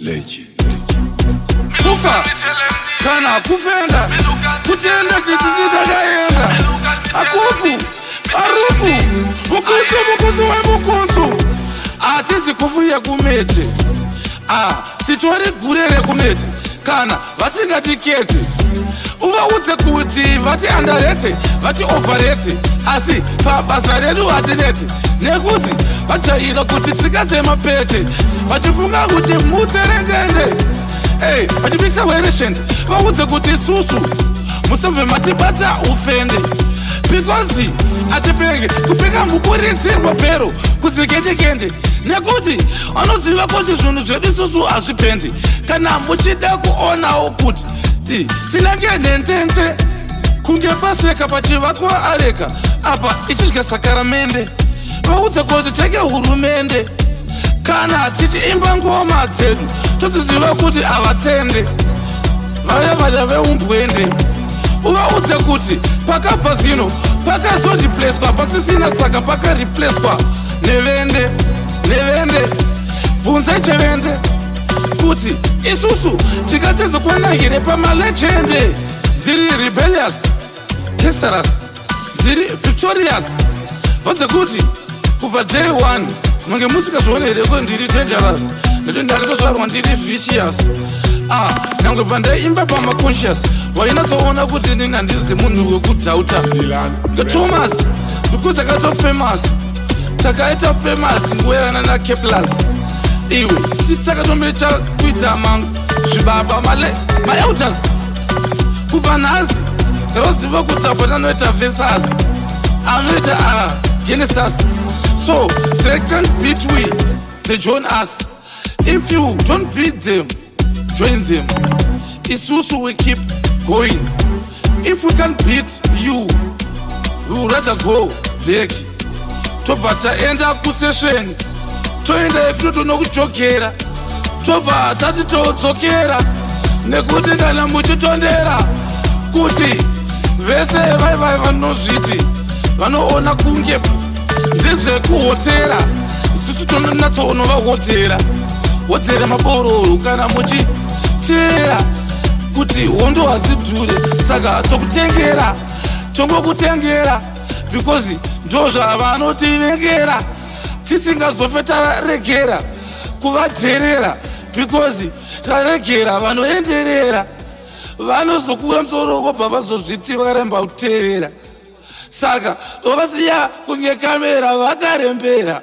Legend. Kufa kana kufenda kutenda chititakaenda akufu arufu mukutsu wemukunzu atizi kufu yekumete titori gure rekumete kana vasingatiketi uvaudze kuti vati andarete vati overete asi pabasa redu hatineti nekuti vajaira kuti tsika dzemapete vachifunga kuti mutserendende vachipikisa wereshende vaudze kuti susu musabve matibata ufende because atipenge kupika mukuridzirwa pero kuzikendekende nekuti vanoziva kuti zvinhu zvedu susu hazvipendi kana muchida kuonawo kuti tinenge nentenze kunge paseka pachivakwa areka apa ichidya sakaramende vaudze kuti tenge hurumende kana tichiimba ngoma dzedu totiziva kuti havatende vaya veumbwende uvaudze kuti pakabva zino pakazoripleswa pasisina saka pakaripleswa nevende bvunze chevende kuti isusu tikatedza kuona here pamalegende ndiri rebellious dexterous ndiri victorious vadze kuti kubva day 1 mange musikazvione here ko ndiri dangerous neto ndakatozvarwa ndiri vicious nyange pandaimba pamaconscious wainatsoona kuti ndini handizi munhu wekudhauta thomas because akatofamous takaita famous ngoyana nakeplas iwe titakatombecha kuita zvibaba maelders kubva nhasi karoziva kuti apana anoita versus anoita genesis so they can't beat we, they join us. If you don't beat them, join them. Isusu will keep going. If we can't beat you, we would rather go back. Tobva taenda kusession, toenda ekuti nokuchokera, tobva tati todzokera, nekuti kana muchitondera kuti vese vai vanozviti vanoona kunge ndezvekuhotera isusu tononatsonovahotera hotera mabororo kana muchiteera kuti hondo hadzidhure saka tokutengera tongokutengera because ndozvavanotivengera tisingazofe taregera kuvadherera because taregera vanoenderera vanozokura musoro vobva vazozviti vakaremba kuteerera saka vavasiya kunge kamera vakarembera.